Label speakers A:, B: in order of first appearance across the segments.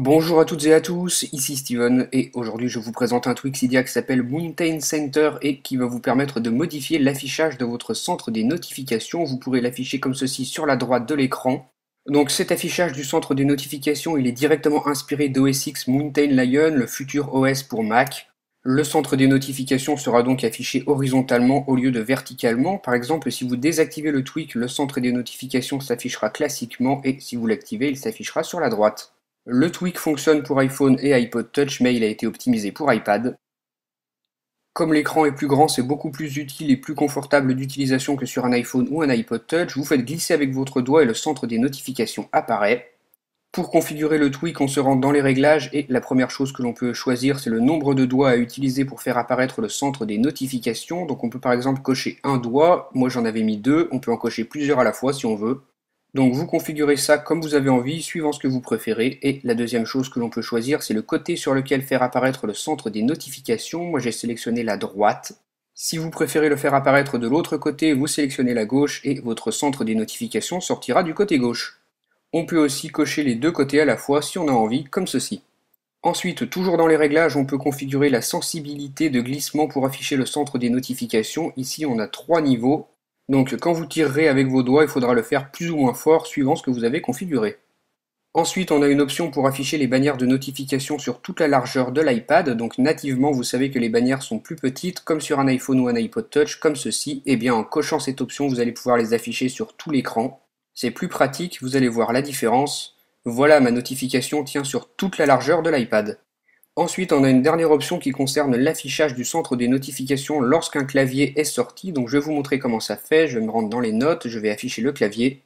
A: Bonjour à toutes et à tous, ici Steven et aujourd'hui je vous présente un tweak Cydia qui s'appelle Mountain Center et qui va vous permettre de modifier l'affichage de votre centre des notifications. Vous pourrez l'afficher comme ceci sur la droite de l'écran. Donc cet affichage du centre des notifications, il est directement inspiré d'OS X Mountain Lion, le futur OS pour Mac. Le centre des notifications sera donc affiché horizontalement au lieu de verticalement. Par exemple, si vous désactivez le tweak, le centre des notifications s'affichera classiquement et si vous l'activez, il s'affichera sur la droite. Le tweak fonctionne pour iPhone et iPod Touch, mais il a été optimisé pour iPad. Comme l'écran est plus grand, c'est beaucoup plus utile et plus confortable d'utilisation que sur un iPhone ou un iPod Touch. Vous faites glisser avec votre doigt et le centre des notifications apparaît. Pour configurer le tweak, on se rend dans les réglages et la première chose que l'on peut choisir, c'est le nombre de doigts à utiliser pour faire apparaître le centre des notifications. Donc on peut par exemple cocher un doigt, moi j'en avais mis deux, on peut en cocher plusieurs à la fois si on veut. Donc vous configurez ça comme vous avez envie, suivant ce que vous préférez. Et la deuxième chose que l'on peut choisir, c'est le côté sur lequel faire apparaître le centre des notifications. Moi j'ai sélectionné la droite. Si vous préférez le faire apparaître de l'autre côté, vous sélectionnez la gauche et votre centre des notifications sortira du côté gauche. On peut aussi cocher les deux côtés à la fois si on a envie, comme ceci. Ensuite, toujours dans les réglages, on peut configurer la sensibilité de glissement pour afficher le centre des notifications. Ici, on a trois niveaux. Donc quand vous tirerez avec vos doigts, il faudra le faire plus ou moins fort suivant ce que vous avez configuré. Ensuite, on a une option pour afficher les bannières de notification sur toute la largeur de l'iPad. Donc nativement, vous savez que les bannières sont plus petites, comme sur un iPhone ou un iPod Touch, comme ceci. Et bien en cochant cette option, vous allez pouvoir les afficher sur tout l'écran. C'est plus pratique, vous allez voir la différence. Voilà, ma notification tient sur toute la largeur de l'iPad. Ensuite, on a une dernière option qui concerne l'affichage du centre des notifications lorsqu'un clavier est sorti. Donc je vais vous montrer comment ça fait. Je vais me rendre dans les notes, je vais afficher le clavier.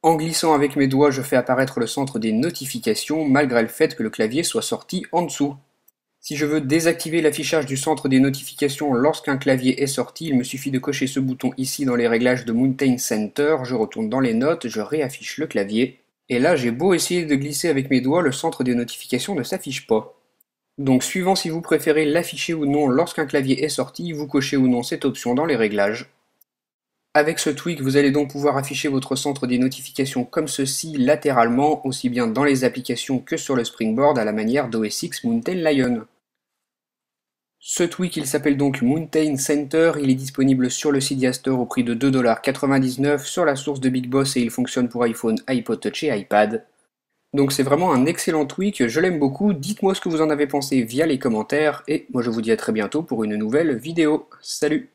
A: En glissant avec mes doigts, je fais apparaître le centre des notifications malgré le fait que le clavier soit sorti en dessous. Si je veux désactiver l'affichage du centre des notifications lorsqu'un clavier est sorti, il me suffit de cocher ce bouton ici dans les réglages de Mountain Center. Je retourne dans les notes, je réaffiche le clavier. Et là, j'ai beau essayer de glisser avec mes doigts, le centre des notifications ne s'affiche pas. Donc suivant si vous préférez l'afficher ou non lorsqu'un clavier est sorti, vous cochez ou non cette option dans les réglages. Avec ce tweak, vous allez donc pouvoir afficher votre centre des notifications comme ceci latéralement, aussi bien dans les applications que sur le Springboard à la manière d'OS X Mountain Lion. Ce tweak, il s'appelle donc Mountain Center, il est disponible sur le Cydia Store au prix de 2,99$ sur la source de Big Boss et il fonctionne pour iPhone, iPod Touch et iPad. Donc c'est vraiment un excellent tweak, je l'aime beaucoup, dites-moi ce que vous en avez pensé via les commentaires et moi je vous dis à très bientôt pour une nouvelle vidéo. Salut!